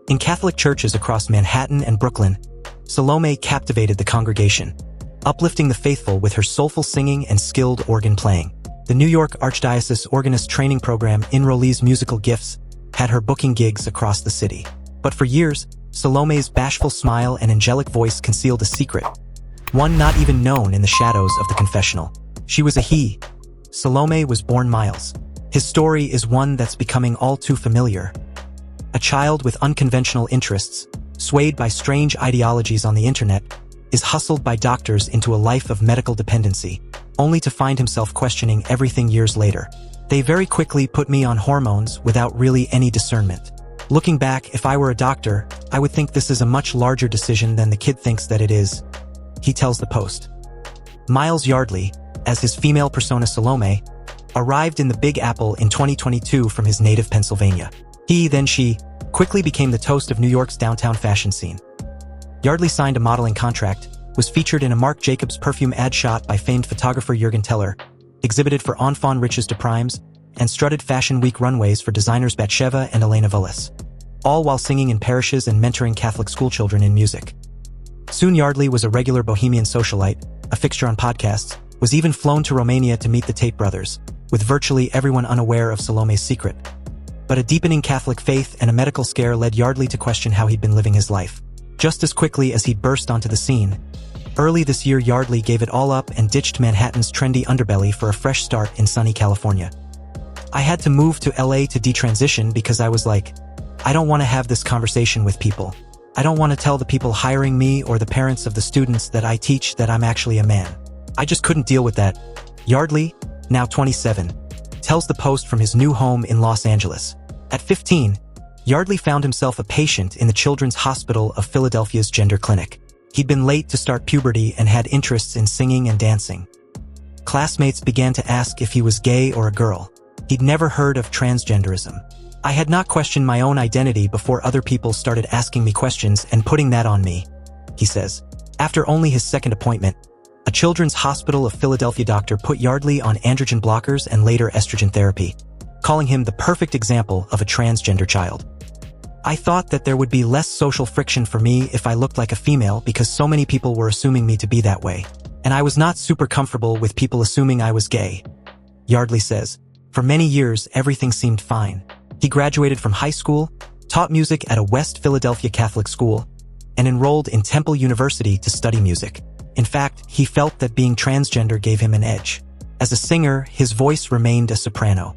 In Catholic churches across Manhattan and Brooklyn, Salomé captivated the congregation, uplifting the faithful with her soulful singing and skilled organ playing. The New York Archdiocese Organist training program, Enrollee's musical gifts, had her booking gigs across the city. But for years, Salomé's bashful smile and angelic voice concealed a secret, one not even known in the shadows of the confessional. She was a he. Salomé was born Miles. His story is one that's becoming all too familiar. A child with unconventional interests, swayed by strange ideologies on the internet, is hustled by doctors into a life of medical dependency, only to find himself questioning everything years later. They very quickly put me on hormones without really any discernment. Looking back, if I were a doctor, I would think this is a much larger decision than the kid thinks that it is, he tells the Post. Miles Yardley, as his female persona Salomé, arrived in the Big Apple in 2022 from his native Pennsylvania. He, then she, quickly became the toast of New York's downtown fashion scene. Yardley signed a modeling contract, was featured in a Marc Jacobs perfume ad shot by famed photographer Jürgen Teller, exhibited for Enfants Riches de Primes, and strutted Fashion Week runways for designers Batsheva and Elena Vullis, all while singing in parishes and mentoring Catholic schoolchildren in music. Soon Yardley was a regular bohemian socialite, a fixture on podcasts, was even flown to Romania to meet the Tate brothers, with virtually everyone unaware of Salomé's secret. But a deepening Catholic faith and a medical scare led Yardley to question how he'd been living his life. Just as quickly as he burst onto the scene, early this year Yardley gave it all up and ditched Manhattan's trendy underbelly for a fresh start in sunny California. I had to move to LA to detransition because I was like, I don't want to have this conversation with people. I don't want to tell the people hiring me or the parents of the students that I teach that I'm actually a man. I just couldn't deal with that. Yardley, now 27, tells the Post from his new home in Los Angeles. At 15, Yardley found himself a patient in the Children's Hospital of Philadelphia's gender clinic. He'd been late to start puberty and had interests in singing and dancing. Classmates began to ask if he was gay or a girl. He'd never heard of transgenderism. I had not questioned my own identity before other people started asking me questions and putting that on me, he says. After only his second appointment, a Children's Hospital of Philadelphia doctor put Yardley on androgen blockers and later estrogen therapy, calling him the perfect example of a transgender child. I thought that there would be less social friction for me if I looked like a female because so many people were assuming me to be that way, and I was not super comfortable with people assuming I was gay. Yardley says, for many years everything seemed fine. He graduated from high school, taught music at a West Philadelphia Catholic school, and enrolled in Temple University to study music. In fact, he felt that being transgender gave him an edge. As a singer, his voice remained a soprano.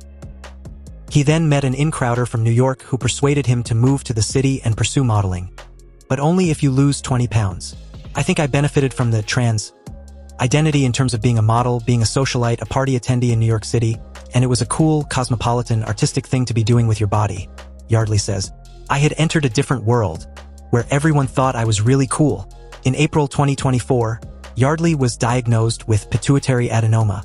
He then met an in-crowder from New York who persuaded him to move to the city and pursue modeling. But only if you lose 20 pounds. I think I benefited from the trans identity in terms of being a model, being a socialite, a party attendee in New York City, and it was a cool, cosmopolitan, artistic thing to be doing with your body, Yardley says. I had entered a different world, where everyone thought I was really cool. In April 2024, Yardley was diagnosed with pituitary adenoma,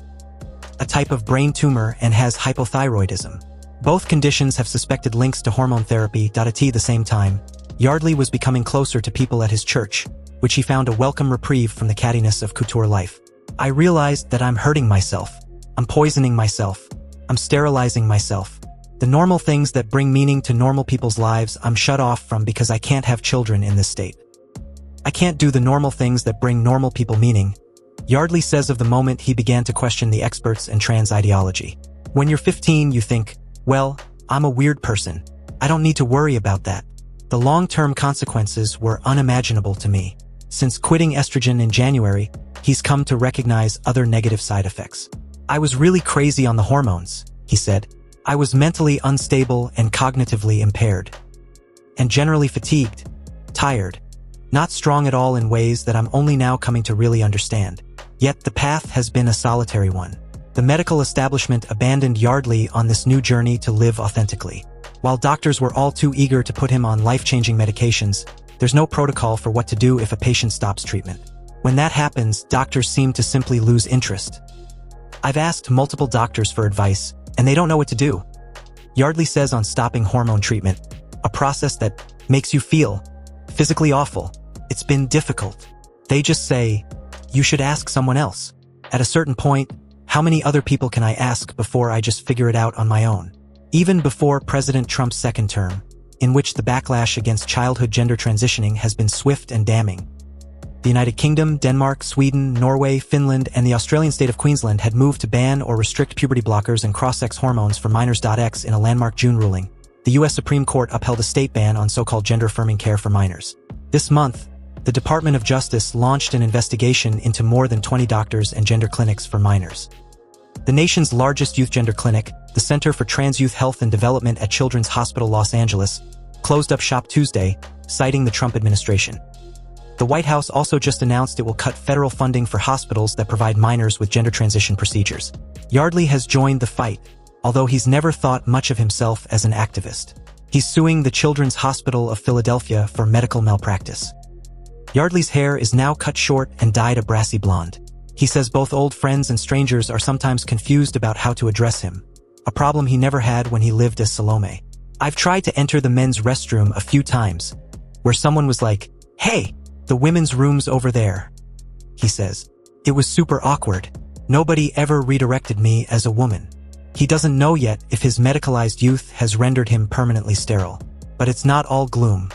a type of brain tumor, and has hypothyroidism. Both conditions have suspected links to hormone therapy. At the same time, Yardley was becoming closer to people at his church, which he found a welcome reprieve from the cattiness of couture life. I realized that I'm hurting myself. I'm poisoning myself. I'm sterilizing myself. The normal things that bring meaning to normal people's lives I'm shut off from because I can't have children in this state. I can't do the normal things that bring normal people meaning, Yardley says of the moment he began to question the experts and trans ideology. When you're 15, you think, well, I'm a weird person. I don't need to worry about that. The long-term consequences were unimaginable to me. Since quitting estrogen in January, he's come to recognize other negative side effects. I was really crazy on the hormones, he said. I was mentally unstable and cognitively impaired. And generally fatigued, tired, not strong at all in ways that I'm only now coming to really understand. Yet the path has been a solitary one. The medical establishment abandoned Yardley on this new journey to live authentically. While doctors were all too eager to put him on life-changing medications, there's no protocol for what to do if a patient stops treatment. When that happens, doctors seem to simply lose interest. I've asked multiple doctors for advice, and they don't know what to do. Yardley says on stopping hormone treatment, a process that makes you feel physically awful. It's been difficult. They just say, you should ask someone else. At a certain point, how many other people can I ask before I just figure it out on my own? Even before President Trump's second term, in which the backlash against childhood gender transitioning has been swift and damning. The United Kingdom, Denmark, Sweden, Norway, Finland, and the Australian state of Queensland had moved to ban or restrict puberty blockers and cross-sex hormones for minors. X in a landmark June ruling, the U.S. Supreme Court upheld a state ban on so-called gender-affirming care for minors. This month, the Department of Justice launched an investigation into more than 20 doctors and gender clinics for minors. The nation's largest youth gender clinic, the Center for Trans Youth Health and Development at Children's Hospital Los Angeles, closed up shop Tuesday, citing the Trump administration. The White House also just announced it will cut federal funding for hospitals that provide minors with gender transition procedures. Yardley has joined the fight, although he's never thought much of himself as an activist. He's suing the Children's Hospital of Philadelphia for medical malpractice. Yardley's hair is now cut short and dyed a brassy blonde. He says both old friends and strangers are sometimes confused about how to address him, a problem he never had when he lived as Salomé. "I've tried to enter the men's restroom a few times, where someone was like, 'Hey, the women's room's over there,'" he says. "It was super awkward. Nobody ever redirected me as a woman." He doesn't know yet if his medicalized youth has rendered him permanently sterile. But it's not all gloom.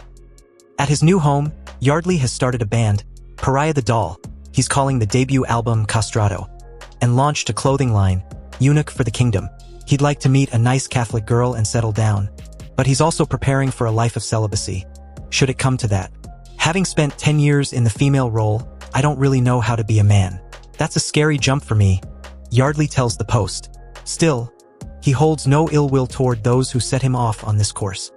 At his new home, Yardley has started a band, Pariah the Doll, he's calling the debut album Castrato, and launched a clothing line, Eunuch for the Kingdom. He'd like to meet a nice Catholic girl and settle down, but he's also preparing for a life of celibacy, should it come to that. "Having spent 10 years in the female role, I don't really know how to be a man. That's a scary jump for me," Yardley tells the Post. Still, he holds no ill will toward those who set him off on this course.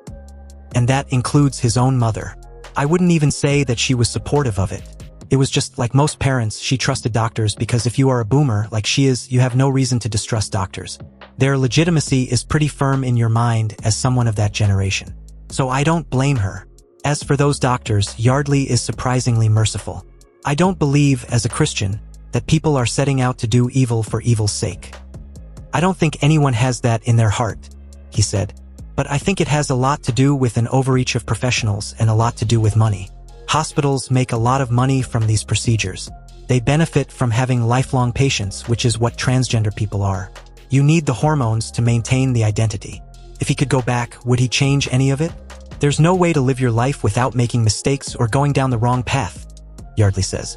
And that includes his own mother. "I wouldn't even say that she was supportive of it. It was just like most parents, she trusted doctors because if you are a boomer like she is, you have no reason to distrust doctors. Their legitimacy is pretty firm in your mind as someone of that generation. So I don't blame her." As for those doctors, Yardley is surprisingly merciful. "I don't believe, as a Christian, that people are setting out to do evil for evil's sake. I don't think anyone has that in their heart," he said. "But I think it has a lot to do with an overreach of professionals and a lot to do with money. Hospitals make a lot of money from these procedures. They benefit from having lifelong patients, which is what transgender people are. You need the hormones to maintain the identity. If he could go back, would he change any of it? There's no way to live your life without making mistakes or going down the wrong path," Yardley says.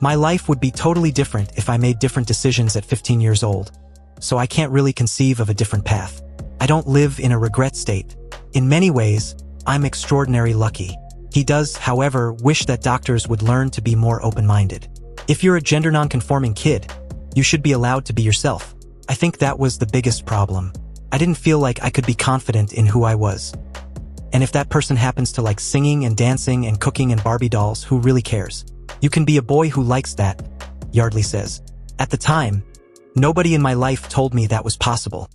"My life would be totally different if I made different decisions at 15 years old. So I can't really conceive of a different path. I don't live in a regret state. In many ways, I'm extraordinarily lucky." He does, however, wish that doctors would learn to be more open-minded. "If you're a gender non-conforming kid, you should be allowed to be yourself. I think that was the biggest problem. I didn't feel like I could be confident in who I was. And if that person happens to like singing and dancing and cooking and Barbie dolls, who really cares? You can be a boy who likes that," Yardley says. "At the time, nobody in my life told me that was possible.